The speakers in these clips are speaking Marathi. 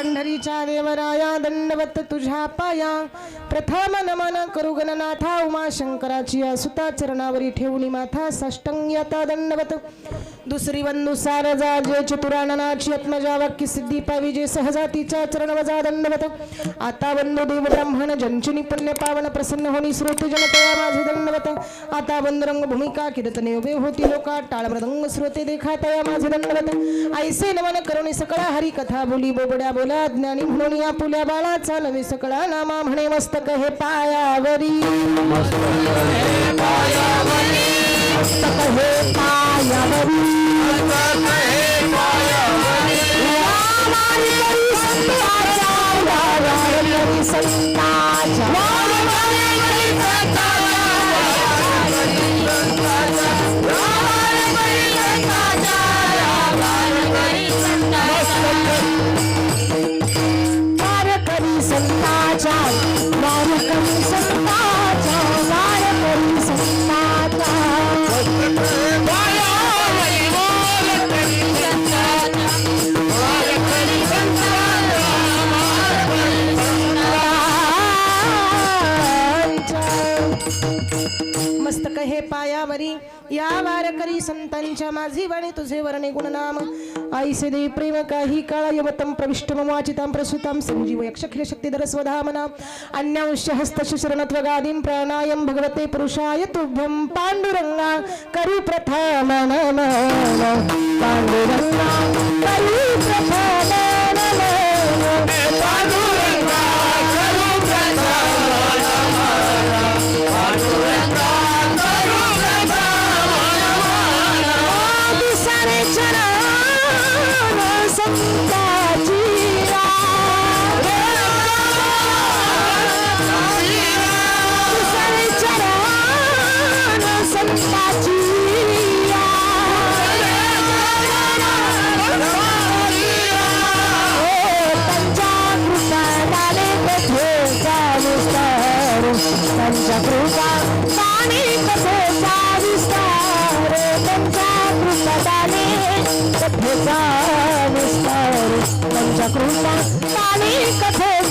पंढरीच्या देवराया दंडवत तुझ्या पाया प्रथम नमन करू गणनाथा उमा शंकराची सुता चरणावरी ठेवणी माथा साष्टांगी आता दंडवत दुसरी वंदुसार जा जे चतुराननाची आत्मजा वाक्य सिद्धी पावी जे सहजातीच्या चरण वजा दंडवत आता वंदो देव ब्राह्मण जंचनी पुण्य पावन प्रसन्न होणी श्रोते जनतया माझे दंडवत आता वंदरंग भूमिका कीर्तने उभे होती लोका टाळ मृदंग श्रोते देखातया माझे दंडवत ऐसे नमन करुणी सकळा हरी कथा बोली बोबड्या बोला ज्ञानी म्हणून या पुल्या बाळाचा नवे सकळा नामा म्हणे मस्तक हे पायावरी मस्तक हे पायावरी मस्तक हे पायावरी या वारकरी संतांच्या माझी वाणी तुझे वर्णे गुणनाम आईसे देवी प्रेम काही काळ यमतम प्रविष्ट ममाचितां प्रसुतां संजीव यक्षखिल शक्तिधर स्वधामना अन्यांश हस्तश शरणत्वगादीं प्राणायं भगवते पुरुषाय तुभ्यं पांडुरंगा करी प्रथम नमः पांडुरंगा करी प्रथम नमः पांडुरंगा करी प्रथम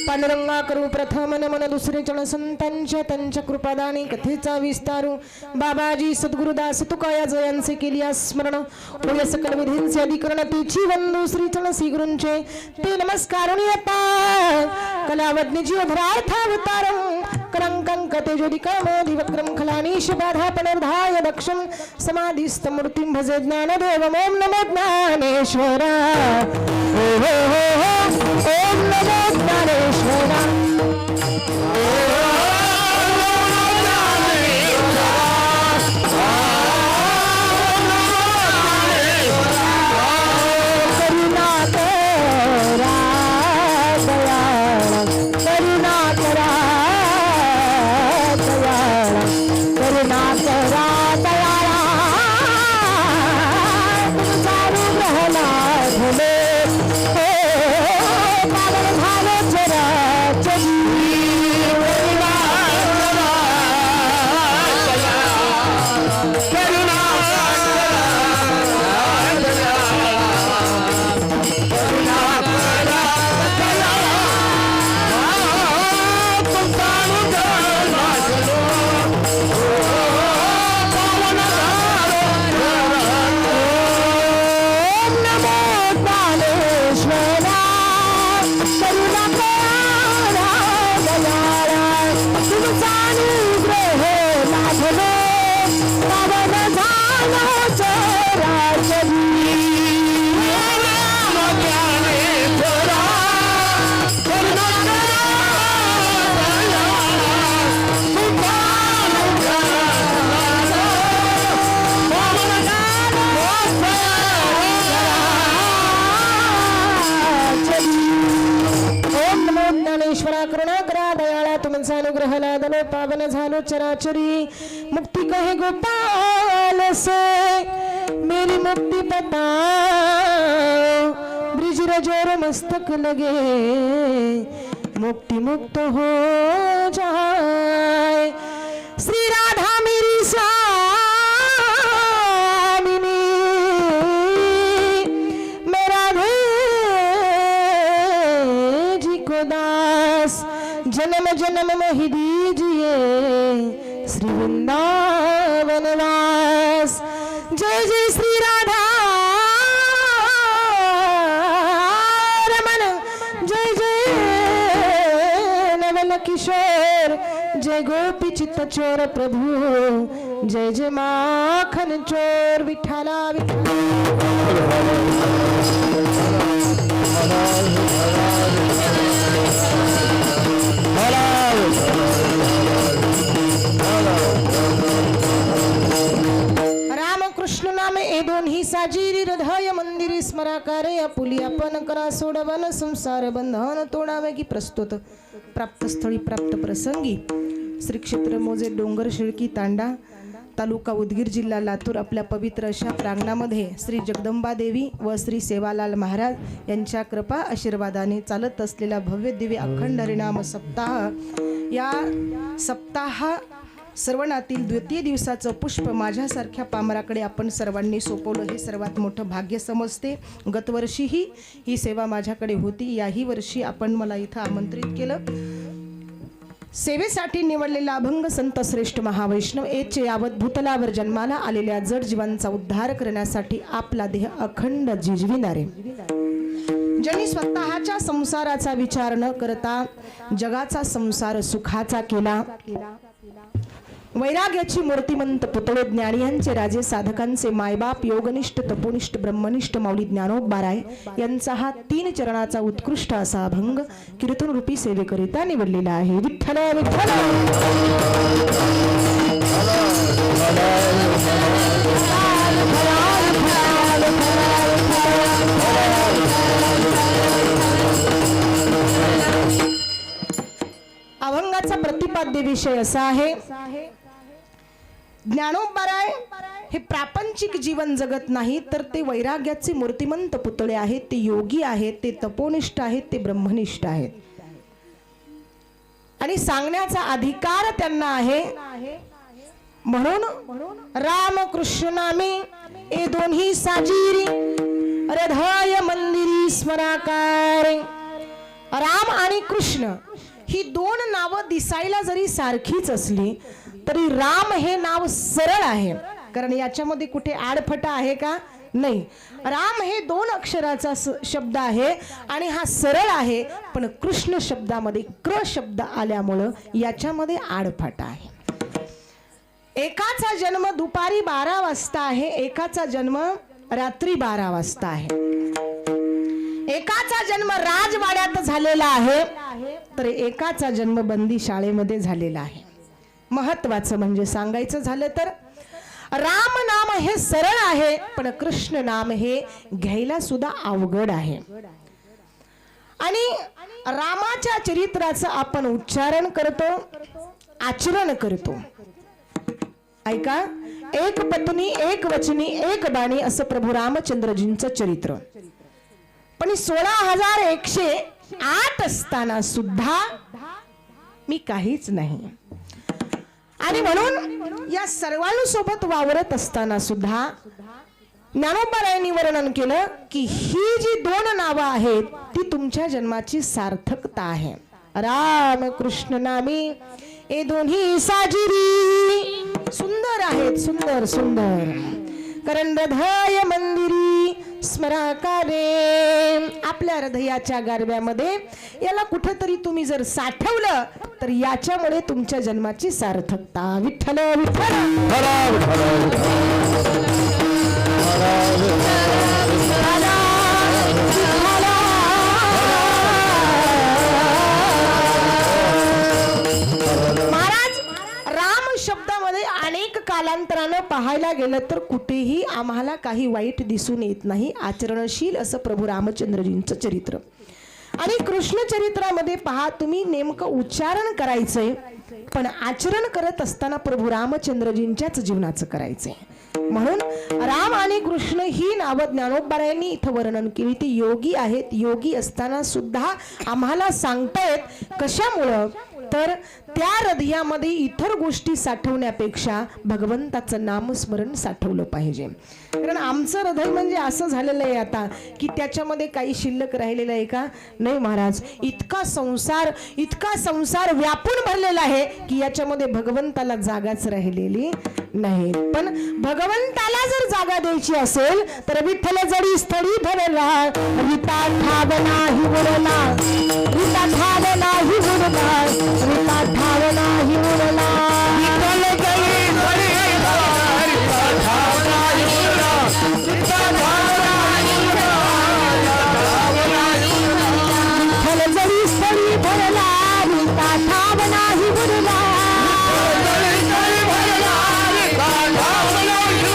पांडुरंगा करू प्रथम नमन दुसरे चरण संतांच्या त्यांच्या कृपादानी कथेचा विस्तारू बाबाजी सद्गुरुदास तुकाया जयांचे केली स्मरण होय सकल विधींचे अधिकरण तिची वंदू श्री चरण श्री गुरूंचे ते नमस्कारुन येता कलावज्ञजी अधरार्थावतारं करंकं तेजोदिकामोधिवक्रम खलानीश बाधा पनर्धाय दक्षं समाधिस्थ मूर्तिं भजे ज्ञानदेवं ओम नमो ज्ञानेश्वरा ओम नमो ज्ञानेश्वरा बदलो पावन झालो चराचरी मुक्ति कहे गोपाल से मेरी मुक्ति बताओ ब्रिज रजोर मस्तक लगे मुक्ति मुक्त हो जाए श्री राधा मेरी स्वामिनी मैं राधे जी को दास जन्म जन्म में ही दीजिए श्री वृंदावन वास जय जय श्री राधा रमन जय जय नवल किशोर जय गोपी चित्त चोर प्रभु जय जय माखन चोर विठ्ठला रामकृष्ण नामे ए दोन्ही साजिरी हृदय मंदिरी स्मराकारे आपुली आपण करा सोडवन संसार बंधन तोडावे की प्रस्तुत प्राप्त स्थळी प्राप्त प्रसंगी श्री क्षेत्र मोजे डोंगर शिळकी तांडा तालुका उदगीर जिल्हा लातूर आपल्या पवित्र अशा प्रांगणामध्ये श्री जगदंबा देवी व श्री सेवालाल महाराज यांच्या कृपा आशीर्वादाने चालत असलेला भव्य दिव्य अखंड हरिनाम सप्ताह या सप्ताह श्रवणातील द्वितीय दिवसाचं पुष्प माझ्यासारख्या पामराकडे आपण सर्वांनी सोपवलं हे सर्वात मोठं भाग्य समजते. गतवर्षीही ही सेवा माझ्याकडे होती, याही वर्षी आपण मला इथं आमंत्रित केलं. सेवेसाठी निवडलेला अभंग संत श्रेष्ठ महावैष्णव एच यावत भूतलावर जन्माला आलेल्या जड जीवांचा उद्धार करण्यासाठी आपला देह अखंड जिजविणारे, ज्यांनी स्वतःच्या संसाराचा विचार न करता जगाचा संसार सुखाचा केला, वैराग्याची मूर्तिमंत पुतळे ज्ञानियांचे राजे साधकांचे मायबाप योगनिष्ठ तपोनिष्ठ ब्रह्मनिष्ठ माऊली ज्ञानोबाराय यांचा हा 3 चरणाचा उत्कृष्ट असा अभंग कीर्तन रूपी सेवेकरिता निवडलेला आहे. विठ्ठल विठ्ठल अभंगाचा प्रतिपाद्य विषय असा आहे, ज्ञानोबाराय हे प्रापंचिक जीवन जगत नाही, तर ते वैराग्याचे मूर्तिमंत पुतळे आहेत, ते योगी आहेत, ते तपोनिष्ठ आहेत, ते ब्रह्मनिष्ठ आहेत आणि सांगण्याचा अधिकार त्यांना आहे. म्हणून रामकृष्ण नामे ए दोन्ही साजिरी हृदय मंदिरी स्मराकारे. राम आणि कृष्ण ही 2 नावं दिसायला जरी सारखीच असली तरी राम हे नाव सरळ आहे, कारण याच्यामध्ये कुठे आडफटा आहे का? नाही. राम हे 2 अक्षराचा शब्द आहे आणि हा सरळ आहे, पण कृष्ण शब्दामध्ये क्र शब्द आल्यामुळं याच्यामध्ये आडफटा आहे. एकाचा जन्म दुपारी 12 वाजता आहे, एकाचा जन्म रात्री 12 वाजता आहे. एकाचा जन्म राजवाड्यात झालेला आहे, तर एकाचा जन्म बंदी शाळेमध्ये झालेला आहे. महत्वाचं म्हणजे सांगायचं झालं तर राम नाम हे सरळ आहे, पण कृष्ण नाम हे घ्यायला सुद्धा अवघड आहे. आणि रामाच्या चरित्राचं आपण उच्चारण करतो, आचरण करतो. ऐका, एक पत्नी एक वचनी एक बाणी असं प्रभू रामचंद्रजींचं चरित्र. पण 16,108 असताना सुद्धा मी काहीच नाही. आणि म्हणून या सर्वांसोबत वावरत असताना सुद्धा ज्ञानोबारायांनी वर्णन केलं की ही जी 2 नावं आहेत ती तुमच्या जन्माची सार्थकता आहे. राम कृष्ण नामी ए दोन्ही साजिरी सुंदर आहेत, सुंदर सुंदर. कारण हृदय मंदिरी स्मराकारे, आपल्या हृदयाच्या गारव्यामध्ये याला कुठेतरी तुम्ही जर साठवलं तर याच्यामुळे तुमच्या जन्माची सार्थकता. विठ्ठल विठ्ठल महाराज, राम शब्दामध्ये अनेक कालांतरानं पाहायला गेलं तर कुठेही आम्हाला काही वाईट दिसून येत नाही. आचरणशील असं प्रभू रामचंद्रजींचं चरित्र. आणि कृष्ण चरित्रामध्ये पहा तुम्ही, नेमकं उच्चारण करायचंय पण आचरण करत असताना प्रभू रामचंद्रजींच्याच जीवनाचं करायचंय. म्हणून राम आणि कृष्ण ही नावं ज्ञानोबारायांनी इथं वर्णन केली. ती योगी आहेत. योगी असताना सुद्धा आम्हाला सांगतायत. कशामुळं तर त्या हृदयामध्ये इतर गोष्टी साठवण्यापेक्षा भगवंताचं नामस्मरण साठवलं पाहिजे. कारण आमचं हृदय म्हणजे असं झालेलं आहे आता की त्याच्यामध्ये काही शिल्लक राहिलेलं आहे का? नाही महाराज. इतका संसार व्यापून भरलेला आहे की याच्यामध्ये भगवंताला जागाच राहिलेली नाही. पण भगवंताला जर जागा द्यायची असेल तर विठ्ठल जडी स्थळी भरला, रीता ठाव नाही उरला, रीता ठाव नाही उरला, रीता ठाव नाही उरला. विठ्ठल जडी स्थळी भरला, रीता ठाव नाही उरला, रीता ठाव नाही उरला,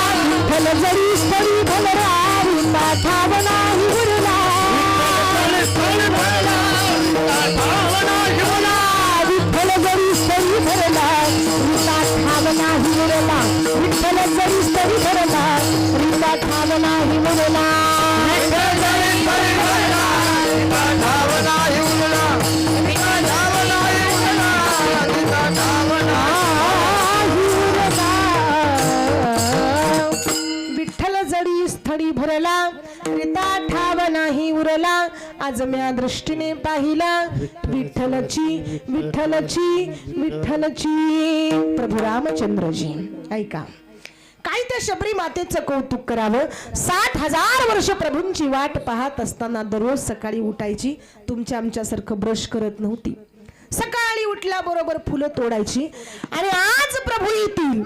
विठ्ठल जडी स्थळी भरला, रीता ठाव नाही उरला. जरी स्थळी भरला, रीता ठाव नाही उरला, विठ्ठल जरी स्थळी भरला, रीता ठाव नाही उरला, विठ्ठल जरी स्थळी भरला, रीता ठाव नाही उरला. स्थळी भरला, रीता ठाव नाही उरला. आज म्या दृष्टीने पाहिला विठ्ठलची विठ्ठलची विठ्ठलची. प्रभू रामचंद्रजी ऐका काय त्या शबरी मातेचं कौतुक करावं. 60,000 वर्ष प्रभूंची वाट पाहत असताना दररोज सकाळी उठायची. तुमच्या आमच्यासारखं ब्रश करत नव्हती. सकाळी उठल्याबरोबर फुलं तोडायची आणि आज प्रभू येतील.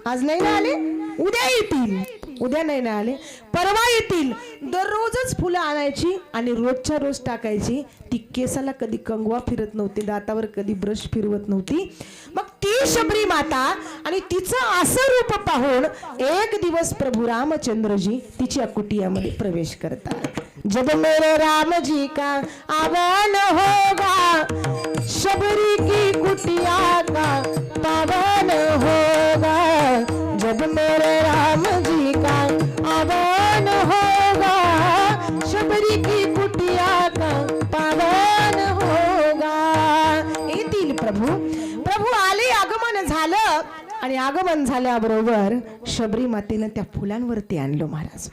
आज नाही ना आले, उद्या येतील, उद्या नाही ना आले, परवा येतील. दररोजच फुलं आणायची आणि रोजच्या रोज टाकायची. ती केसाला कधी कंगवा फिरत नव्हती, दातावर कधी ब्रश फिरवत नव्हती. मग ती शबरी माता आणि तिचं असं रूप पाहून एक दिवस प्रभू रामचंद्रजी तिच्या कुटियामध्ये प्रवेश करतात. जब मेरे राम जी का आवन होगा, शबरी की कुटिया का पावन होगा. जब मेरे राम जी का आवन होगा, शबरी की कुटिया का पावन होगा. येतील प्रभू. प्रभू आले, आगमन झालं आणि आगमन झाल्याबरोबर शबरी मातेनं त्या फुलांवरती आणलं महाराज.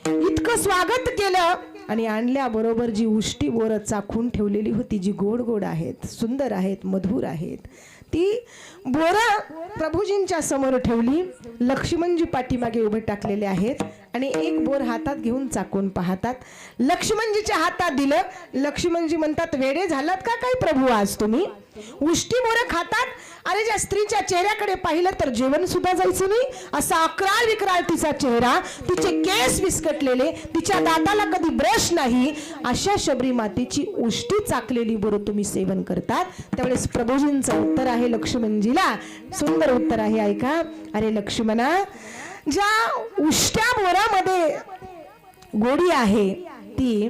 इतकं स्वागत केलं आणि आणल्याबरोबर जी उष्टी बोरं चाखून ठेवलेली होती, जी गोड गोड आहेत, सुंदर आहेत, मधुर आहेत, ती बोरं प्रभूजींच्या समोर ठेवली. लक्ष्मणजी पाठीमागे उभे टाकलेले आहेत आणि एक बोर हातात घेऊन चाकून पाहतात. लक्ष्मणजीच्या हातात दिलं. लक्ष्मणजी म्हणतात, वेडे झालात का काय प्रभू आज तुम्ही? उष्टी बोरं खातात? अरे ज्या स्त्रीच्या चेहऱ्याकडे पाहिलं तर जेवण सुद्धा जायचं नाही. असा अकराळ विक्राळ तिचा चेहरा, तिचे केस विस्कटलेले, तिच्या दाताला कधी ब्रश नाही, अशा शबरी मातेची उष्टी चाकलेली बोरं तुम्ही सेवन करतात. त्यावेळेस प्रभूजींचं उत्तर आहे लक्ष्मणजीला, सुंदर उत्तर आहे, ऐका. अरे लक्ष्मणा, ज्या उष्ट्या बोरामध्ये गोडी आहे ती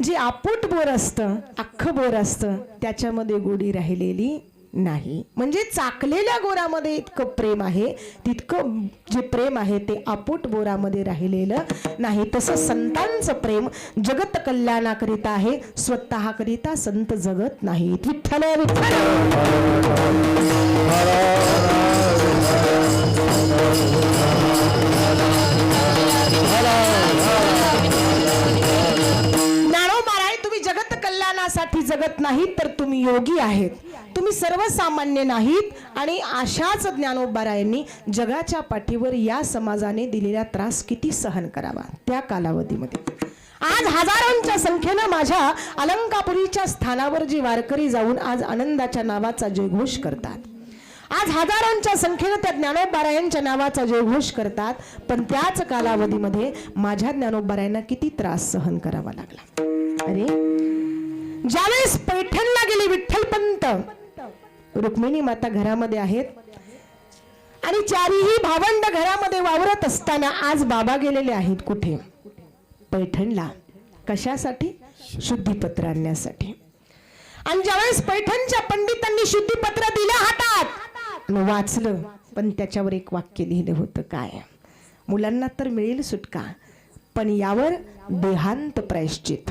जे आपूट बोर असतं, अख्खं बोर असतं, त्याच्यामध्ये गोडी राहिलेली नाही. म्हणजे चाकलेल्या गोरामध्ये इतकं प्रेम आहे, तितकं जे प्रेम आहे ते आपूट बोरामध्ये राहिलेलं नाही. तसं संतांचं प्रेम जगत कल्याणाकरिता आहे, स्वतः करिता संत जगत नाहीत. विठ्ठल विठ्ठल. तुम्ही जगत कल्याणासाठी जगत नाहीत तर तुम्ही योगी आहेत, तुम्ही सर्वसामान्य नाहीत. आणि अशाच ज्ञानोबारायांनी जगाच्या पाठीवर या समाजाने दिलेला त्रास किती सहन करावा त्या कालावधीमध्ये. आज हजारोंच्या संख्येनं माझ्या अलंकापुरीच्या स्थानावर जे वारकरी जाऊन आज आनंदाच्या नावाचा जयघोष करतात, आज हजारोंच्या संख्येनं त्या ज्ञानोबारायांच्या नावाचा जयघोष करतात. पण त्याच कालावधीमध्ये माझ्या ज्ञानोबारायांना किती त्रास सहन करावा लागला. अरे ज्यावेळेस पैठणला गेले विठ्ठलपंत, रुक्मिणी माता घरामध्ये आहेत आणि चारीही भावंड घरामध्ये वावरत असताना आज बाबा गेलेले आहेत कुठे? पैठणला. कशासाठी? शुद्धीपत्र आणण्यासाठी. आणि ज्यावेळेस पैठणच्या पंडितांनी शुद्धीपत्र दिलं हातात आणि वाचलं, पण त्याच्यावर एक वाक्य लिहिलं होतं, काय? मुलांना तर मिळेल सुटका, पण यावर देहांत प्रायश्चित.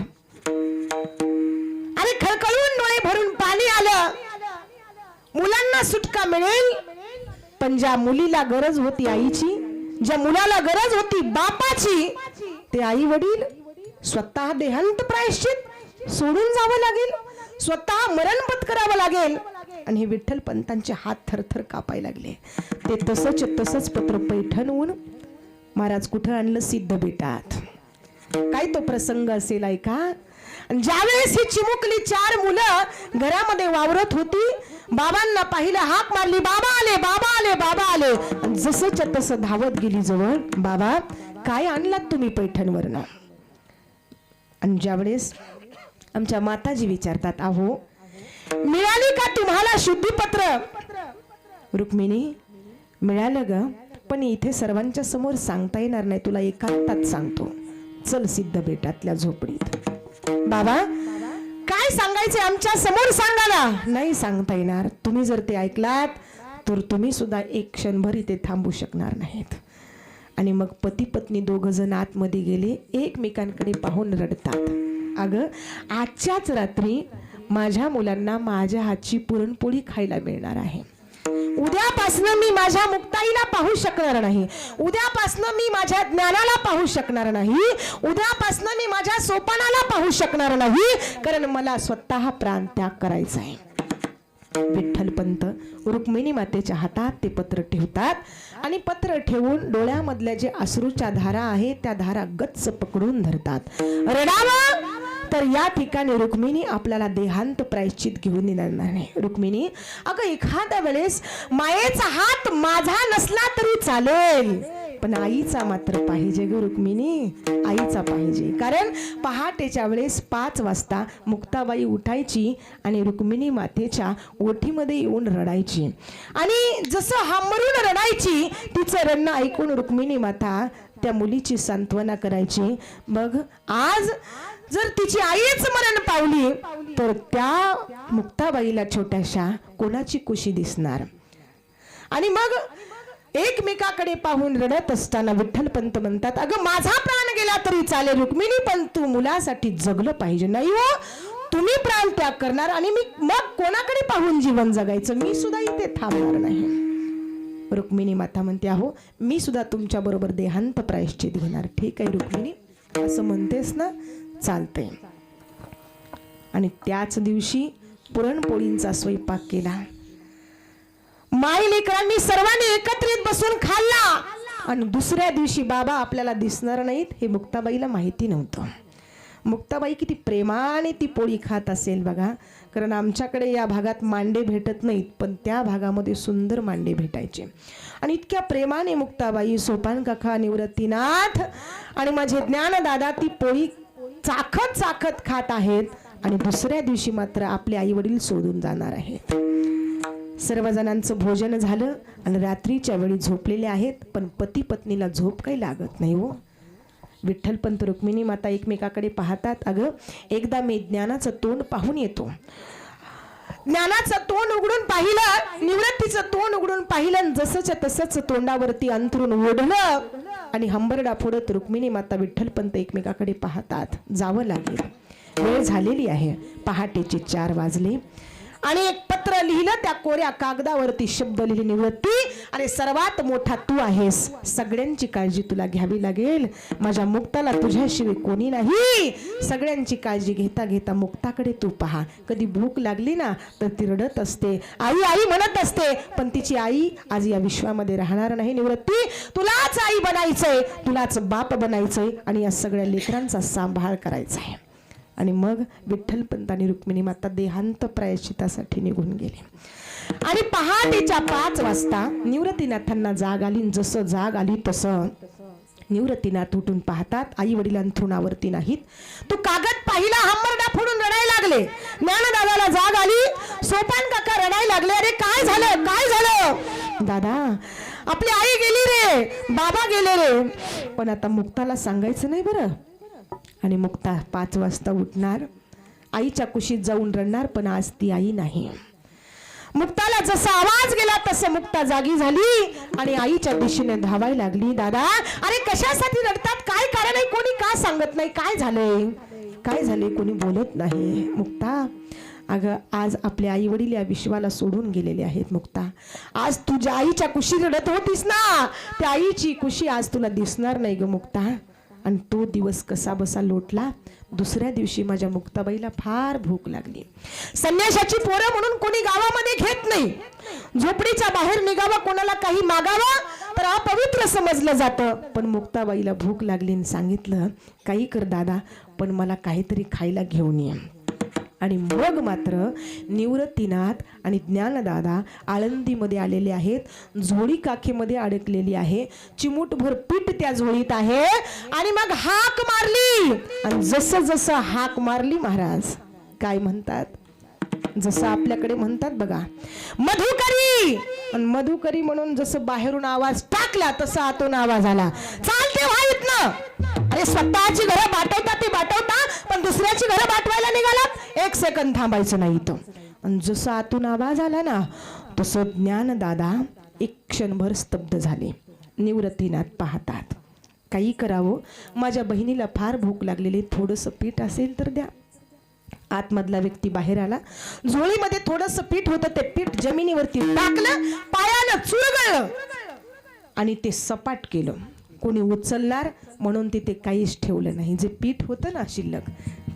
अरे खळखळून डोळे भरून पाणी आलं. मुलांना सुटका मिळेल, पण ज्या मुलीला गरज होती आईची, ज्या मुलाला गरज होती बापाची, ते आई वडील स्वतः देहांत प्रायश्चित सोडून जावं लागेल, स्वतः मरण पत्करावं लागेल. आणि हे विठ्ठल पंतांचे हात थरथर कापायला लागले. ते तसंच पत्र पैठणहून महाराज कुठं आणलं? सिद्ध बेटात. काय तो प्रसंग असेल ऐका. ज्यावेळेस ही चिमुकली 4 मुलं घरामध्ये वावरत होती, बाबांना पाहिलं, हाक मारली, बाबा आले, बाबा आले, बाबा आले. जसंच्या तसं धावत गेली जवळ. बाबा काय आणलात तुम्ही पैठणवरनं? आणि ज्यावेळेस आमच्या माताजी विचारतात, अहो मिळाली का तुम्हाला शुद्धीपत्र? रुक्मिणी मिळालं ग, पण इथे सर्वांच्या समोर सांगता येणार नाही, तुला एकांतात सांगतो. चल सिद्ध बेटातल्या झोपडीत. बाबा काय सांगायचे आमच्या समोर सांगा ना. नाही सांगता येणार. तुम्ही जर ते ऐकलात तर तुम्ही सुद्धा एक क्षणभर इथे थांबू शकणार नाहीत. आणि मग पती पत्नी दोघं जण आतमध्ये गेले, एकमेकांकडे पाहून रडतात. अगं आजच्याच रात्री माझ्या मुलांना माझ्या हातची पुरणपोळी खायला मिळणार आहे. उद्यापासनं मी माझ्या मुक्ताईला पाहू शकणार नाही, उद्यापासनं मी माझ्या ज्ञानाला पाहू शकणार नाही, उद्यापासनं मी माझ्या सोपानाला पाहू शकणार नाही, कारण मला स्वतः प्राण त्याग करायचा आहे. विठ्ठल पंत रुक्मिणी मातेच्या हातात ते पत्र ठेवतात आणि पत्र ठेवून डोळ्यामधल्या जे अश्रूच्या धारा आहेत त्या धारा गच्च पकडून धरतात. रडावं तर या ठिकाणी रुक्मिणी आपल्याला देहांत प्रायश्चित घेऊन येणार नाही. रुक्मिणी अगं एखाद्या वेळेस मायेचा हात माझा नसला तरी चालेल, पण आईचा मात्र पाहिजे ग रुक्मिणी, आईचा पाहिजे. कारण पहाटेच्या वेळेस 5 वाजता मुक्ताबाई उठायची आणि रुक्मिणी मातेच्या ओठीमध्ये येऊन रडायची. आणि जसं हांबरून रडायची, तिचं रडणं ऐकून रुक्मिणी माता त्या मुलीची सांत्वना करायची. मग आज जर तिची आईच मरण पावली तर त्या मुक्ताबाईला छोट्याशा कोणाची कुशी दिसणार. आणि मग एकमेकाकडे पाहून रडत असताना विठ्ठल पंत म्हणतात, अगं माझा प्राण गेला तरी चालेल रुक्मिणी, पण तू मुलासाठी जगलं पाहिजे. नाही हो, तुम्ही प्राण त्याग करणार आणि मी मग कोणाकडे पाहून जीवन जगायचं? मी सुद्धा इथे थांबणार नाही. रुक्मिणी माता म्हणते, अहो मी सुद्धा तुमच्या बरोबर देहांत प्रायश्चित घेणार. ठीक आहे रुक्मिणी, असं म्हणतेस ना, चालतंय. आणि त्याच दिवशी पुरणपोळींचा स्वयंपाक केला. माई लेकरांनी सर्वांनी एकत्रित बसून खाल्ला. आणि दुसऱ्या दिवशी बाबा आपल्याला दिसणार नाहीत हे मुक्ताबाईला माहिती नव्हतं. मुक्ताबाई किती प्रेमाने ती पोळी खात असेल बघा. कारण आमच्याकडे या भागात मांडे भेटत नाहीत, पण त्या भागामध्ये सुंदर मांडे भेटायचे. आणि इतक्या प्रेमाने मुक्ताबाई, सोपान काका, निवृत्तीनाथ आणि माझे ज्ञानदादा ती पोळी चाखत चाखत खात आहेत. आणि दुसऱ्या दिवशी मात्र आपले आई वडील सोडून जाणार आहेत. सर्वजणांचं भोजन झालं आणि रात्रीच्या वेळी झोपलेले आहेत, पण पती पत्नीला झोप काही लागत नाही हो. विठ्ठल पंत रुक्मिणी माता एकमेकाकडे पाहतात, अगं एकदा मी ज्ञानाचं तोंड पाहून येतो. ज्ञानाचं तोंड उघडून पाहिलं, निवृत्तीचं तोंड उघडून पाहिलं, जसंच्या तसंच तोंडावरती अंथरून ओढलं आणि हंबरडा फोडत रुक्मिणी माता विठ्ठल पंत एकमेकाकडे पाहतात. जावं लागेल, वेळ झालेली आहे. पहाटेचे 4 वाजले. आणि एक पत्र लिहिलं, त्या कोऱ्या कागदावरती शब्द लिहिले, निवृत्ती आणि सर्वात मोठा तू आहेस, सगळ्यांची काळजी तुला घ्यावी लागेल. माझ्या मुक्ताला तुझ्याशिवाय कोणी नाही. सगळ्यांची काळजी घेता घेता मुक्ताकडे तू पहा. कधी भूक लागली ना तर ती रडत असते, आई आई म्हणत असते, पण तिची आई आज या विश्वामध्ये राहणार नाही. निवृत्ती तुलाच आई बनायचंय, तुलाच बाप बनायचंय आणि या सगळ्या लेकरांचा सांभाळ करायचा आहे. आणि मग विठ्ठल पंत आणि रुक्मिणी माता देहांत प्रायश्चितासाठी निघून गेले. आणि पहाटेच्या 5 वाजता निवृत्तीनाथांना जाग आली. जसं जाग आली तसं निवृत्तीनाथ उठून पाहतात, आई वडील अंथरुणावरती नाहीत. तो कागद पाहिला, हंबरडा फोडून रडायला लागले. ज्ञानदादाला जाग आली, सोपान काका रडायला लागले, अरे काय झालं, काय झालं? दादा आपली आई गेली रे, बाबा गेले रे. पण आता मुक्ताला सांगायचं नाही बरं. आणि मुक्ता 5 वाजता उठणार आईच्या कुशीत जाऊन रडणार, पण आज ती आई नाही. मुक्ताला जसा आवाज गेला तसं मुक्ता जागी झाली आणि आईच्या दिशेने धावायला लागली. दादा, अरे कशासाठी रडतात? काय कारण आहे? कोणी का सांगत नाही? काय झालंय? काय झाले? कोणी बोलत नाही. मुक्ता, अगं आज आपले आई वडील या विश्वाला सोडून गेलेले आहेत. मुक्ता, आज तुझ्या आईच्या कुशी रडत होतीस ना, त्या आईची कुशी आज तुला दिसणार नाही ग मुक्ता. आणि तो दिवस कसा बसा लोटला. दुसऱ्या दिवशी माझ्या मुक्ताबाईला फार भूक लागली. संन्याशाची पोरं म्हणून कोणी गावामध्ये घेत नाही. झोपडीच्या बाहेर निघावं, कोणाला काही मागावं तर अपवित्र समजलं जातं. पण मुक्ताबाईला भूक लागली आणि सांगितलं, काही कर दादा, पण मला काहीतरी खायला घेऊन ये. आणि मग मात्र निवृत्तीनाथ आणि ज्ञानदादा आळंदीमध्ये आलेले आहेत. झोळी काखेमध्ये अडकलेली आहे. चिमूटभर पीठ त्या झोळीत आहे. आणि मग हाक मारली. आणि जसं जसं हाक मारली, महाराज काय म्हणतात, जसं आपल्याकडे म्हणतात बघा, मधुकरी. आणि मधुकरी म्हणून जसं बाहेरून आवाज टाकला तसा आतून आवाज आला, चालते व्हाईत ना. अरे स्वतःची घरं बाटवता ते बाटवता, पण दुसऱ्याची घरं बाटवायला निघालात, एक सेकंद थांबायचं नाही इथं. आणि जसं आतून आवाज आला ना, तसं ज्ञानदादा एक क्षणभर स्तब्ध झाले. निवृत्तीनाथ पाहतात, काही करावं, माझ्या बहिणीला फार भूक लागलेली, थोडंसं पीठ असेल तर द्या. आतमधला व्यक्ती बाहेर आला. झोळीमध्ये थोडंसं पीठ होतं. ते पीठ जमिनीवरती टाकलं, पायानं चुरगळलं आणि ते सपाट केलं. कोणी उचलणार म्हणून तिथे काहीच ठेवलं नाही. जे पीठ होतं ना शिल्लक,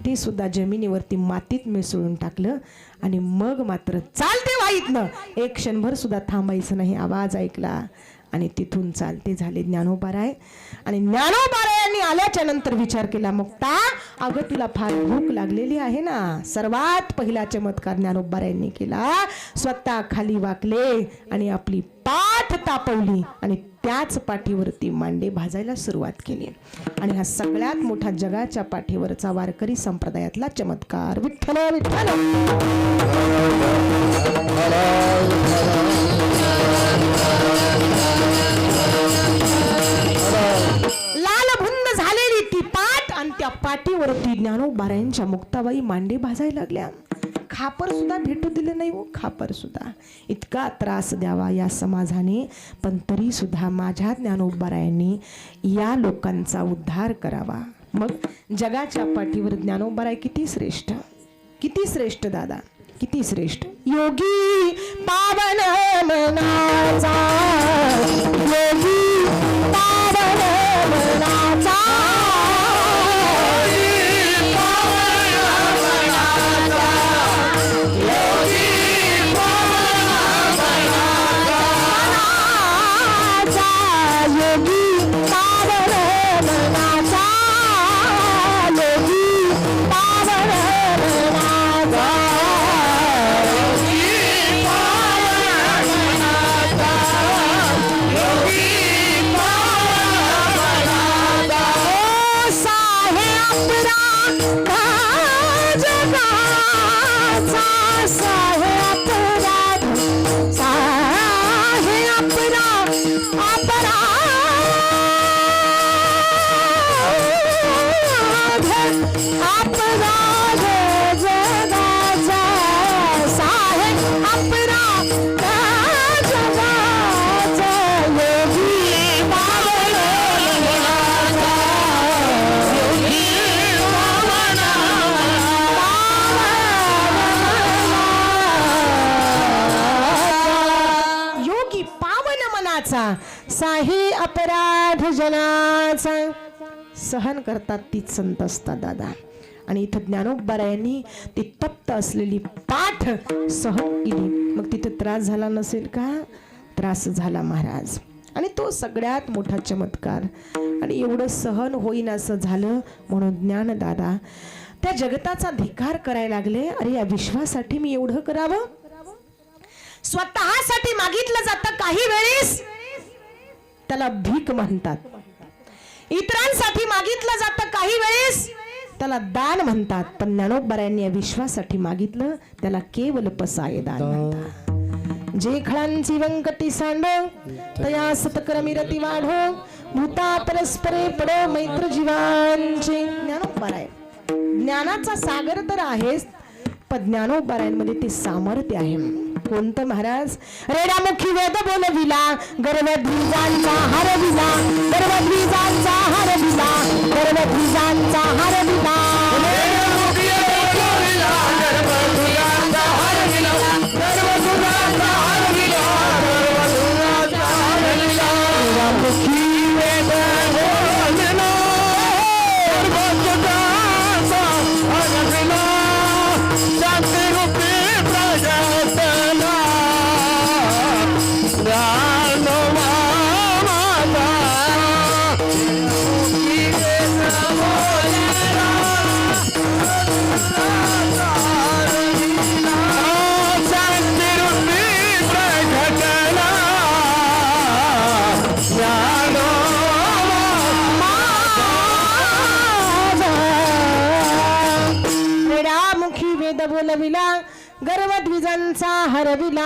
ते सुद्धा जमिनीवरती मातीत मिसळून टाकलं. आणि मग मात्र चालते वाईतनं एक क्षणभर सुद्धा थांबायचं नाही. आवाज ऐकला आणि तिथून चालते झाले ज्ञानोबाराय. आणि ज्ञानोबारायांनी आल्याच्या नंतर विचार केला, मुक्ता, अगं तुला फार भूक लागलेली आहे ना. सर्वात पहिला चमत्कार ज्ञानोबारायांनी केला. स्वतः खाली वाकले आणि आपली पाठ तापवली आणि त्याच पाठीवरती मांडे भाजायला सुरुवात केली. आणि हा सगळ्यात मोठा जगाच्या पाठीवरचा वारकरी संप्रदायातला चमत्कार. विठ्ठल विठ्ठल. लालभुंद झालेली ती पाठ आणि त्या पाठीवरती ज्ञानोबारायांच्या मुक्ताबाई मांडे भाजायला लागल्या. खापर सुद्धा भेटू दिलं नाही. खापर सुद्धा. इतका त्रास द्यावा या समाजाने, पण तरी सुद्धा माझ्या ज्ञानोबारायांनी या लोकांचा उद्धार करावा. मग जगाच्या पाठीवर ज्ञानोबाराय किती श्रेष्ठ, किती श्रेष्ठ दादा, किती श्रेष्ठ. योगी पावन मनाचा, योगी पावन मनाचा, साहे अपराध जनाचा. सहन करतात तीच संत असतात दादा. आणि इथं ज्ञानोबारायांनी ती तप्त असलेली पाठ सहन केली. मग तिथे त्रास झाला नसेल का? त्रास झाला महाराज. आणि तो सगळ्यात मोठा चमत्कार. आणि एवढं सहन होईन असं झालं म्हणून ज्ञानदादा त्या जगताचा धिक्कार करायला लागले. अरे या विश्वासाठी मी एवढं करावं? स्वतःसाठी मागितलं जातं काही वेळेस त्याला भीक म्हणतात. इतरांसाठी मागितलं जातं काही वेळेस त्याला दान म्हणतात. पण ज्ञानोबारायांनी या विश्वासाठी मागितलं त्याला केवल पसाय दान म्हणतात. जे खळांची व्यंकटी सांडो तया सतकर्मी रती वाढो भूता परस्परे पडो मैत्र जीवांचे. ज्ञानोबाराय ज्ञानाचा सागर तर आहेच, पण ज्ञानोबारायांमध्ये ते सामर्थ्य आहे. कोणतं महाराज? रेडामुखी वेद बोलविला, गर्वध्वजांचा हरविला, गर्वध्वजांचा हरविला, गर्वध्वजांचा हरविला. बोलविला, गर्वध्वजांचा हरविला.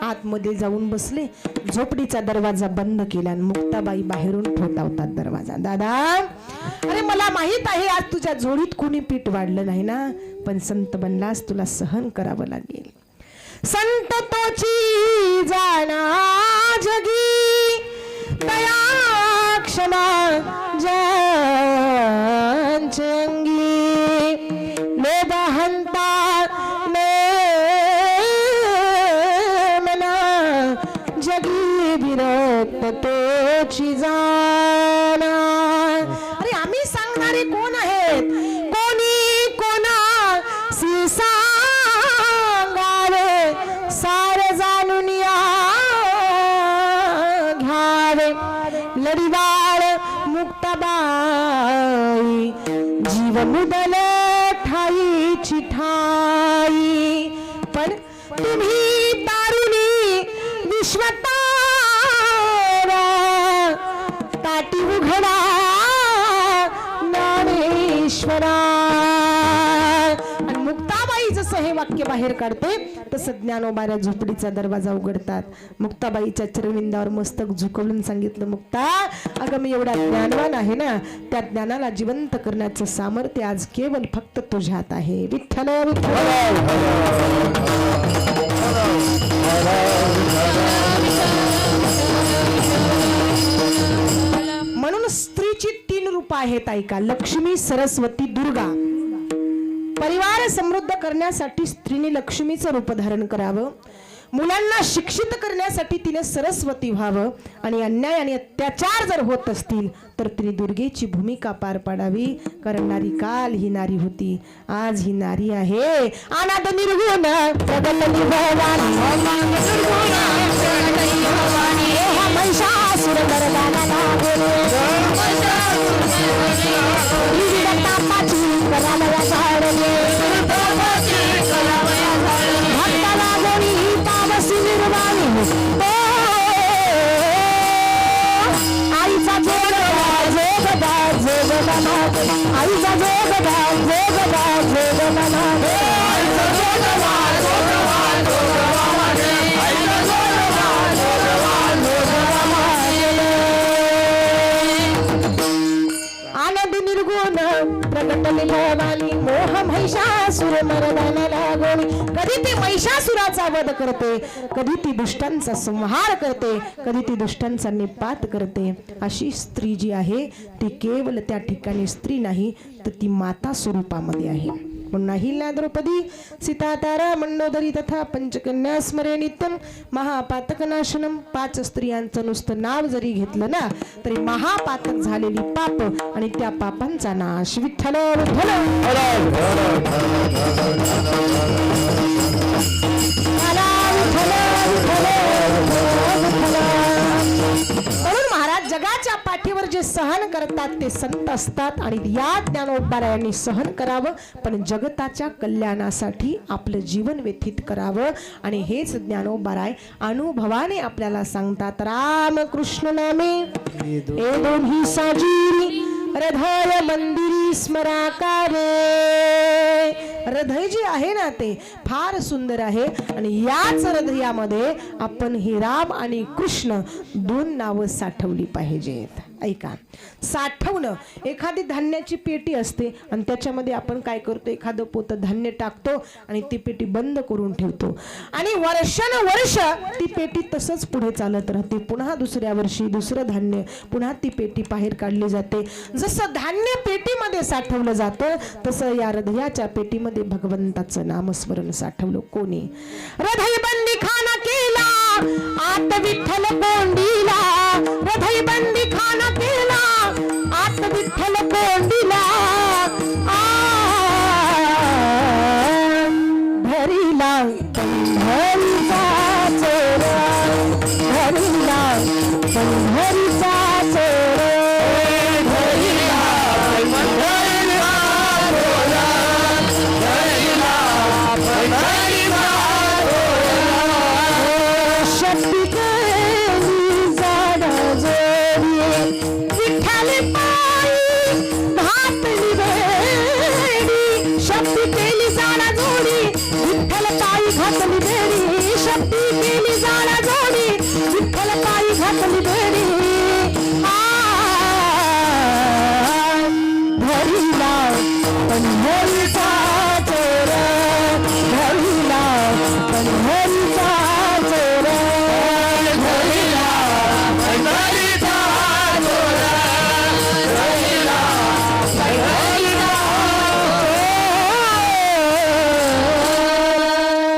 आतमध्ये जाऊन बसले, झोपडीचा दरवाजा बंद केला आणि मुक्ताबाई बाहेरून ठोठावतात दरवाजा. दादा, अरे मला माहित आहे आज तुझ्या झोळीत कोणी पीठ वाढलं नाही ना, पण संत बनलास तुला सहन करावं लागेल. संत तोची जाना जगी, दया क्षमा ज्यांचे अंगी, लोभहंता मना जगी विरक्त तोची जाना. अरे आम्ही सांगणारे कोण आहेत? कोणी कोणा सांगावे, सार जाणून घ्यावे. लढीवाळ मुक्ताबाई, जीव मुदल ठाईची ठाई, पण तुम्ही तारुणी विश्वतारा, ताटी उघडा ज्ञानेश्वरा. आणि मुक्ताबाई जसं हे वाक्य बाहेर काढते तसं ज्ञानोबाऱ्या झोपडीचा दरवाजा उघडतात. मुक्ताबाईच्या चरणविंदावर मस्तक झुकवून सांगितलं, मुक्ता, अगं मी एवढा ज्ञानवान आहे ना, त्या ज्ञानाला जिवंत करण्याचं सामर्थ्य आज केवळ फक्त तुझ्यात आहे. विठ्ठल विठ्ठल. म्हणून स्त्रीची 3 रूप आहेत ऐका, लक्ष्मी, सरस्वती, दुर्गा. परिवार समृद्ध करण्यासाठी स्त्रीने लक्ष्मीचं रूप धारण करावं, मुलांना शिक्षित करण्यासाठी तिने सरस्वती व्हावं, आणि अन्याय आणि अत्याचार जर होत असतील तर तिने दुर्गेची भूमिका पार पाडावी. कारण नारी काल ही नारी होती, आज ही नारी आहे. अनाद निर्गुण प्रगट निभवानी, महिषासुर मर्दाना लागले, तापाची करामया झाडले, भक्ताला गोणी तावसी निर्वाणी. आईचा जोगदा जोगदा जोगदा, आईचा जोगदा जोगदा जोगदा, आनंद निर्गुण प्रगट निभवानी, मोह महिषासुर मर्दाना लागोनी. कधी ती महिषासुराचा वध करते, कधी ती दुष्टांचा संहार करते, कधी ती दुष्टांचा निपात करते. अशी स्त्री जी आहे ती केवळ त्या ठिकाणी स्त्री नाही तर ती माता स्वरूपामध्ये आहे. म्हणून अहिल्या द्रौपदी सीता तारा मंडोदरी तथा पंचकन्या स्मरे नित्यम महापातक नाशनम. 5 स्त्रियांचं नुसतं नाव जरी घेतलं ना तरी महापातक झालेली पाप आणि त्या पापांचा नाश. विठ्ठल विठ्ठल. म्हणून महाराज जगाच्या पाठीवर जे सहन करतात ते संत असतात आणि या ज्ञानोबारायांनी सहन करावं, पण जगताच्या कल्याणासाठी आपलं जीवन व्यतीत करावं. आणि हेच ज्ञानोबाराय अनुभवाने आपल्याला सांगतात. राम कृष्ण नामे ए दोन्ही साजी, हृदय मंदिरी स्मराकारे. हृदय जे आहे ना ते फार सुंदर आहे आणि याच हृदयामध्ये आपण हे राम आणि कृष्ण 2 नावं साठवली पाहिजेत. ऐका, साठवणं. एखादी धान्याची पेटी असते आणि त्याच्यामध्ये आपण काय करतो, एखादं पोतं धान्य टाकतो आणि ती पेटी बंद करून ठेवतो आणि वर्षानुवर्ष ती पेटी तसंच पुढे चालत राहते. पुन्हा दुसऱ्या वर्षी दुसरं धान्य, पुन्हा ती पेटी बाहेर काढली जाते. जसं धान्य पेटीमध्ये साठवलं जातं तसं या हृदयाच्या पेटीमध्ये भगवंताचं नामस्मरण साठवलं. कोणी हृदय बंदी खाना केला आत विठ्ठल कोंडीला, हृदय बंदी खाना केला आत विठ्ठल कोंडीला, धरीला पंढरीचा चोर, धरीला पंढरीचा चोर, धरीला पंढरीचा चोर, धरीला पंढरीचा चोर. शक्ती केली जाड जोडी विठ्ठल पायी घातली बेडी, शक्ती केली जाड जोडी विठ्ठल पायी घातली बेडी, शक्ती केली जाड जोडी विठ्ठल पायी घातली बेडी. धरीला पंढरीचा चोर, धरीला पंढरीचा चोर, धरीला पंढरीचा चोर, धरीला पंढरीचा चोर.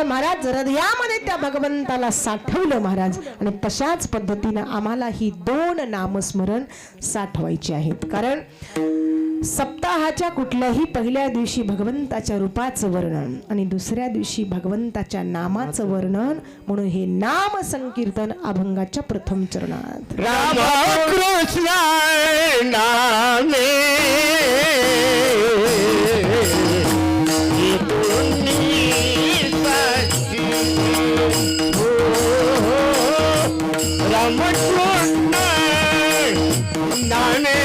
महाराज हृदयामध्ये त्या भगवंताला साठवलं महाराज. आणि तशाच पद्धतीनं आम्हाला ही 2 नामस्मरण साठवायची आहेत. कारण सप्ताहाच्या कुठल्याही पहिल्या दिवशी भगवंताच्या रूपाचं वर्णन आणि दुसऱ्या दिवशी भगवंताच्या नामाचं वर्णन, म्हणून हे नाम संकीर्तन अभंगाच्या प्रथम चरणात. राम कृष्ण नामे राम कृष्ण नामे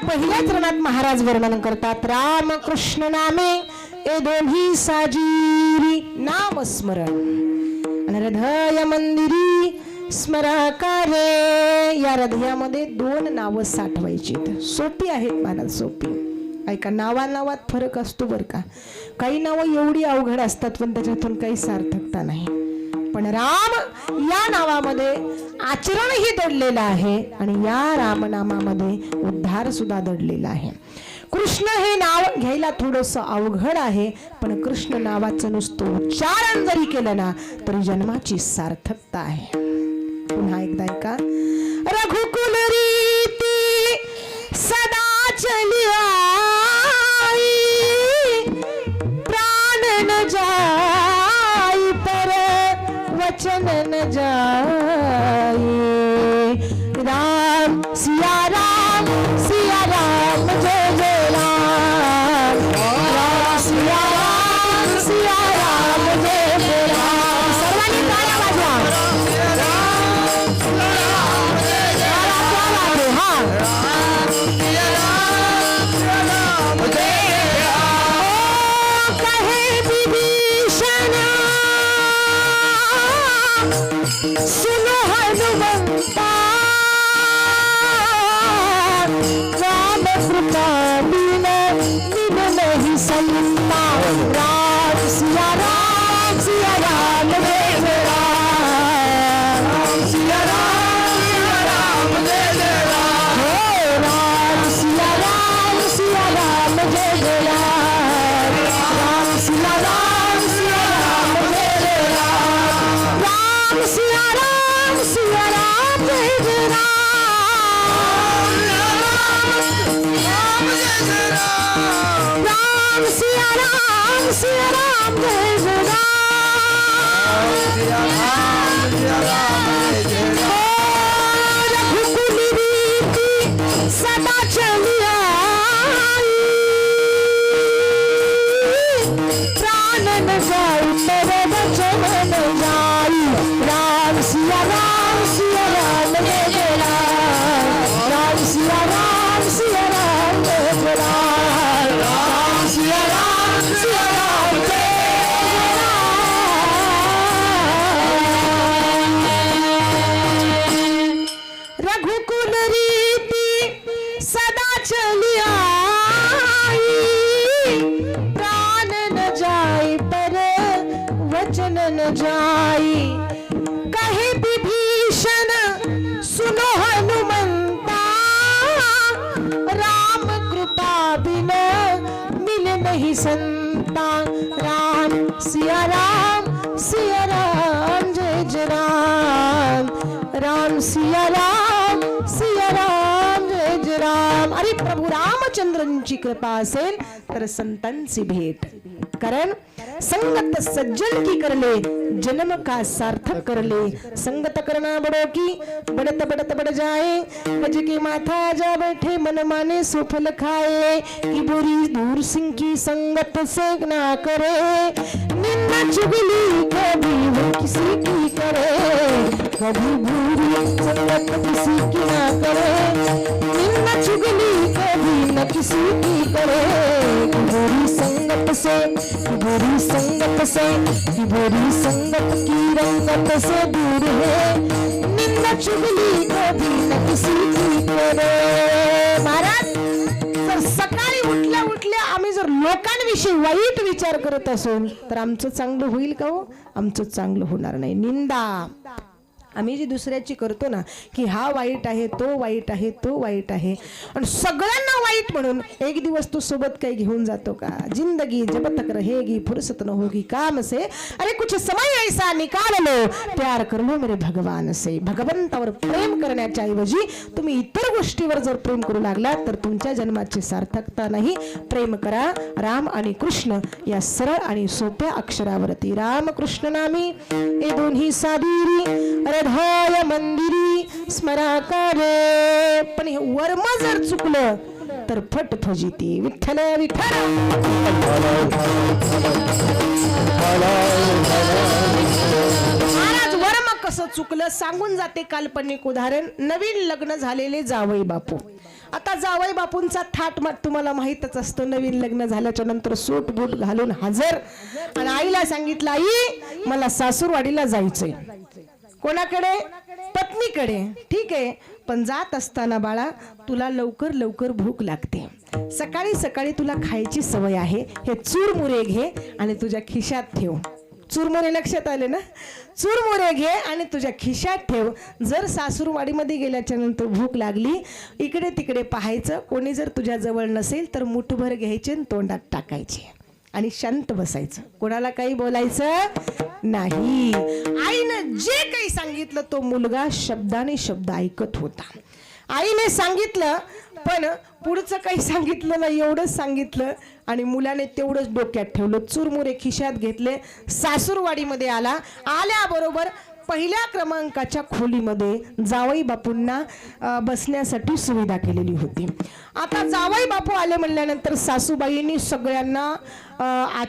पहिल्या चरणात महाराज वर्णन करतात. राम कृष्ण नामे ए दोन्ही साजीरी नामस्मरण आणि हृदय मंदिरी स्मराकारे. या हृदयामध्ये 2 नावं साठवायची. सोपी आहेत महाराज, सोपी. ऐका, नावात फरक असतो बरं का. काही नावं एवढी अवघड असतात पण त्याच्यातून काही सार्थकता नाही. पण राम या नावामध्ये आचरणही दडलेलं आहे आणि या रामनामामध्ये उद्धार सुद्धा दडलेला आहे. कृष्ण हे नाव घ्यायला थोडंसं अवघड आहे, पण कृष्ण नावाचं नुसतं उच्चारण जरी केलं ना तरी जन्माची सार्थकता आहे. पुन्हा एकदा ऐका. रघुकुल रीती सदा चली आई, प्राण न जाई पर वचन न जाई. राम सिया राम जय जय राम. राम सिया राम जय जय राम. सर्वांनी टाळ्या वाजवा. सुनो हनुमंता, राम कृपा बिन बिन नहीं संता. राम सिया राम जय जय राम. राम सिया राम जय जय राम. हे राम सिया राम जय जय राम. राम सिया राम जय जय राम. राम सिया राम जय जय राम. राम सिया राम जय जय राम. रघुकुल रीति सदा चली आई, प्राण न जाई पर वचन न जाई. राम सिया राम जय जय राम. राम सिया राम जय जय राम. राम सिया राम जय जय राम. रघुकुल रीति सदा चली आई, प्राण न जाई पर वचन न जाई. कहे विभीषण सुनो हनुमंता, राम कृपा बिना मिल नहीं संता. राम सिया राम जय जय राम. राम सिया राम जय जय राम. अरे प्रभू रामचंद्रांची कृपा असेल तर संतांची भेट. कारण संगत सज्जन की करले, जन्म का सार्थक करले. संगत करना बड़ो की बढ़त बढ़ जाए, गज के माथा जा बैठे मन माने सुफल खाए. कि बुरी दूर सिंह की संगत से ना करे, निंदा चुगली कभी वो किसी की करे. कभी बुरी संगत किसी की ना करे, निंदा चुगली कभी न किसी की करे. बुरी संगत से बुरी संगत की रंगत से दूर है, निंदा चुगली कभी न किसी की करे. महाराज, जर सकाळी उठल्या आम्ही जर लोकांविषयी वाईट विचार करत असू तर आमचं चांगलं होईल का हो? आमचं चांगलं होणार नाही. निंदा आम्ही जी दुसऱ्याची करतो ना, की हा वाईट आहे, तो वाईट आहे, तो वाईट आहे, आणि सगळ्यांना वाईट म्हणून एक दिवस तो सोबत काही घेऊन जातो का? जिंदगी जब तक रहेगी फुर्सत न होगी काम से, अरे कुछ समय ऐसा निकाल लो, प्यार कर लो मेरे भगवान से. भगवंतावर प्रेम करण्याच्या ऐवजी तुम्ही इतर गोष्टीवर जर प्रेम करू लागला तर तुमच्या जन्माची सार्थकता नाही. प्रेम करा राम आणि कृष्ण या सरळ आणि सोप्या अक्षरावरती. राम कृष्ण नामी हे दोन्ही साधीरी धाय मंदिरी स्मरा करे. पण हे वर्म जर चुकलं तर फट फजिती. विठ्ठल विठ्ठल. महाराज वर्म कसं चुकलं सांगून जाते काल्पनिक उदाहरण. नवीन लग्न झालेले जावई बापू. आता जावई बापूंचा थाटमाट तुम्हाला माहीतच असतो. नवीन लग्न झाल्याच्या नंतर सूट बूट घालून हजर, आणि आईला सांगितलं आई मला सासूरवाडीला जायचंय. कोणाकडे? पत्नीकडे. ठीक आहे, पण जात असताना बाळा तुला लवकर लवकर भूक लागते. सकाळी सकाळी तुला खायची सवय आहे. हे चूरमुरे घे आणि तुझ्या खिशात ठेव. चुरमुरे लक्षात आले ना? चुरमुरे घे आणि तुझ्या खिशात ठेव. जर सासूरवाडीमध्ये गेल्याच्या नंतर भूक लागली, इकडे तिकडे पाहायचं, कोणी जर तुझ्या जवळ नसेल तर मुठभर घ्यायचे आणि तोंडात टाकायचे आणि शांत बसायचं. कोणाला काही बोलायचं नाही. आईनं जे काही सांगितलं तो मुलगा शब्दाने शब्द ऐकत होता. आईने सांगितलं पण पुढचं काही सांगितलं नाही, एवढंच सांगितलं आणि मुलाने तेवढंच डोक्यात ठेवलं. चुरमुरे खिशात घेतले, सासूरवाडीमध्ये आला. आल्याबरोबर पहिल्या क्रमांकाच्या खोलीमध्ये जावई बापूंना बसण्यासाठी सुविधा केलेली होती. आता जावई बापू आले म्हणल्यानंतर सासूबाईंनी सगळ्यांना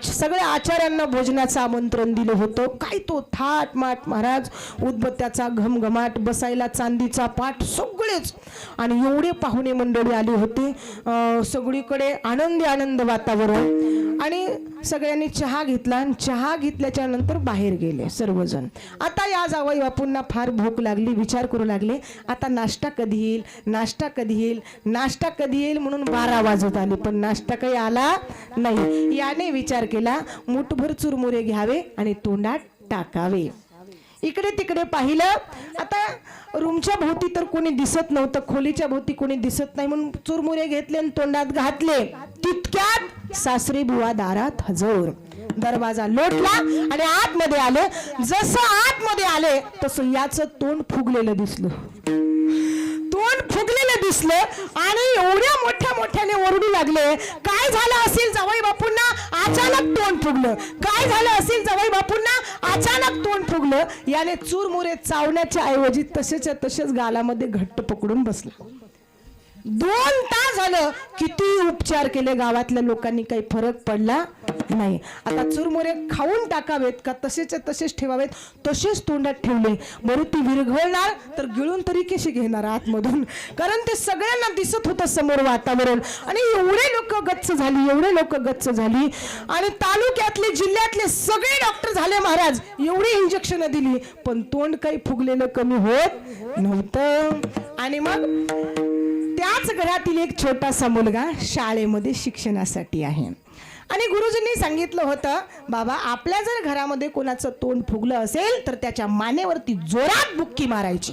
सगळ्या आचार्यांना भोजनाचं आमंत्रण दिलं होतं. काय तो थाट माट महाराज, उदबत्त्याचा घमघमाट, बसायला चांदीचा पाट, सगळेच. आणि एवढे पाहुणे मंडळी आले होते. सगळीकडे आनंदी आनंद वातावरण. आणि सगळ्यांनी चहा घेतला आणि चहा घेतल्याच्या नंतर बाहेर गेले सर्वजण. आता या जावई बापूंना फार भूक लागली, विचार करू लागले आता नाश्ता कधी येईल, नाश्ता कधी येईल, नाश्ता कधी येईल म्हणून 12 वाजत आले पण नाश्ता काही आला नाही. याने विचार केला मुठभर चुरमुरे घ्यावे आणि तोंडात टाकावे. इकडे तिकडे पाहिलं. आता रूमच्या भोवती तर कोणी दिसत नव्हतं, खोलीच्या भोवती कोणी दिसत नाही म्हणून चुरमुरे घेतले आणि तोंडात घातले. तितक्यात सासरे बुवा दारात हजर. दरवाजा लोटला आणि आतमध्ये आले. जसं आतमध्ये आले तसं याचं तोंड फुगलेलं दिसलं. तोंड फुगलेलं दिसलं आणि एवढ्या मोठ्या मोठ्याने ओरडू लागले. काय झालं असेल जावई बापूंना? अचानक तोंड फुगलं. काय झालं असेल जावई बापूंना? अचानक तोंड फुगलं. याने चुरमुरे चावण्याच्या ऐवजी तसेच्या तसेच गालामध्ये घट्ट पकडून बसला. 2 तास झालं, किती उपचार केले गावातल्या लोकांनी, काही फरक पडला नाही. आता चुरमुरे खाऊन टाकावेत का तसेच्या तसेच ठेवावेत? तसेच तोंडात ठेवले. बरं ती विरघळणार तर गिळून तरी कशी घेणार आतमधून, कारण ते सगळ्यांना दिसत होतं समोर वातावरण. आणि एवढे लोक गच्च झाली, एवढे लोक गच्च झाली आणि तालुक्यातले जिल्ह्यातले सगळे डॉक्टर झाले महाराज. एवढी इंजेक्शन दिली पण तोंड काही फुगलेलं कमी होत नव्हतं. आणि मग त्याच घरातील एक छोटासा मुलगा शाळेमध्ये शिक्षणासाठी आहे. आणि गुरुजींनी सांगितलं होतं बाबा आपल्या जर घरामध्ये कोणाचं तोंड फुगलं असेल तर त्याच्या मानेवरती जोरात बुक्की मारायची.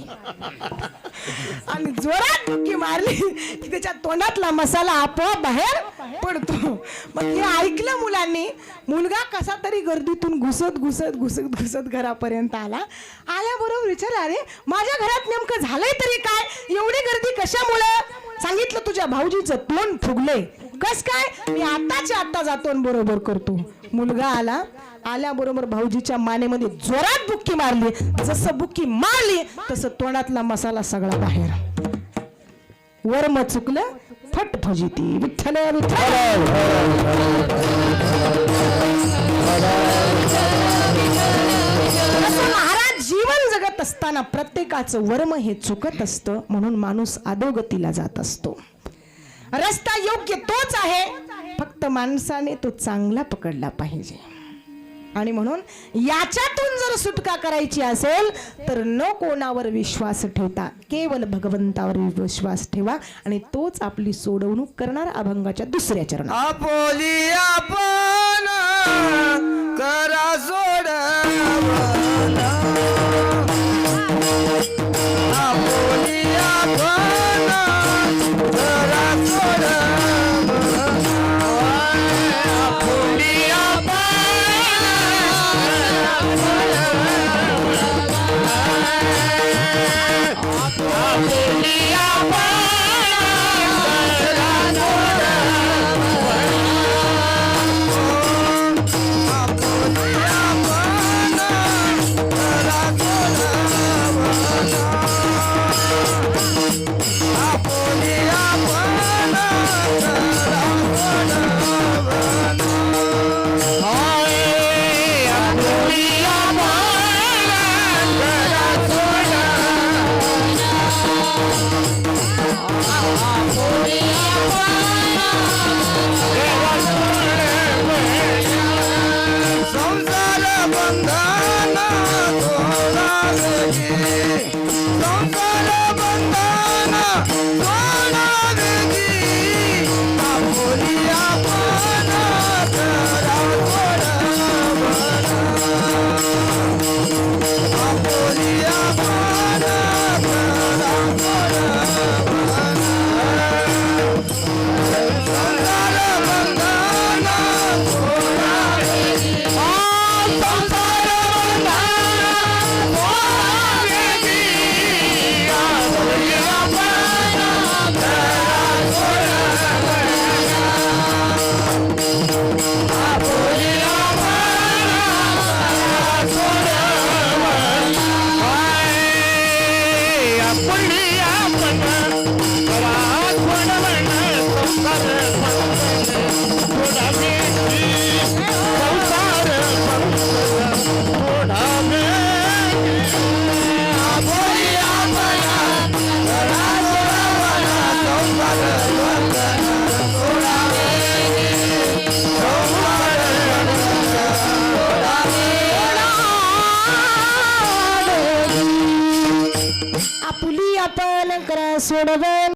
आणि जोरात बुक्की मारली की त्याच्या तोंडातला मसाला आपोआप बाहेर पडतो. मग हे ऐकलं मुलांनी. मुलगा कसा तरी गर्दीतून घुसत घुसत घुसत घुसत घरापर्यंत आला. आल्याबरोबर विचारला अरे माझ्या घरात नेमकं झालंय तरी काय, एवढी गर्दी कशामुळे? सांगितलं तुझ्या भाऊजीचं तोंड फुगलंय. कस काय? मी आताच्या आता जातो आणि बरोबर करतो. मुलगा आला. आल्याबरोबर भाऊजीच्या मानेमध्ये जोरात बुक्की मारली. जसं बुक्की मारली तसं तोंडातला मसाला सगळा बाहेर. वर्म चुकलं फट फजिती. विठ्ठल विठ्ठल. महाराज जीवन जगत असताना प्रत्येकाचं वर्म हे चुकत असतं म्हणून माणूस अधोगतीला जात असतो. रस्ता योग्य तोच आहे, फक्त माणसाने तो चांगला पकडला पाहिजे. आणि म्हणून याच्यातून जर सुटका करायची असेल तर न कोणावर विश्वास ठेवता केवळ भगवंतावर विश्वास ठेवा आणि तोच आपली सोडवणूक करणार. अभंगाच्या 2ऱ्या चरणात आपोली आपण करा सोडवण, आपोली आपण करा सोडवण, आपोली आपण सोडवण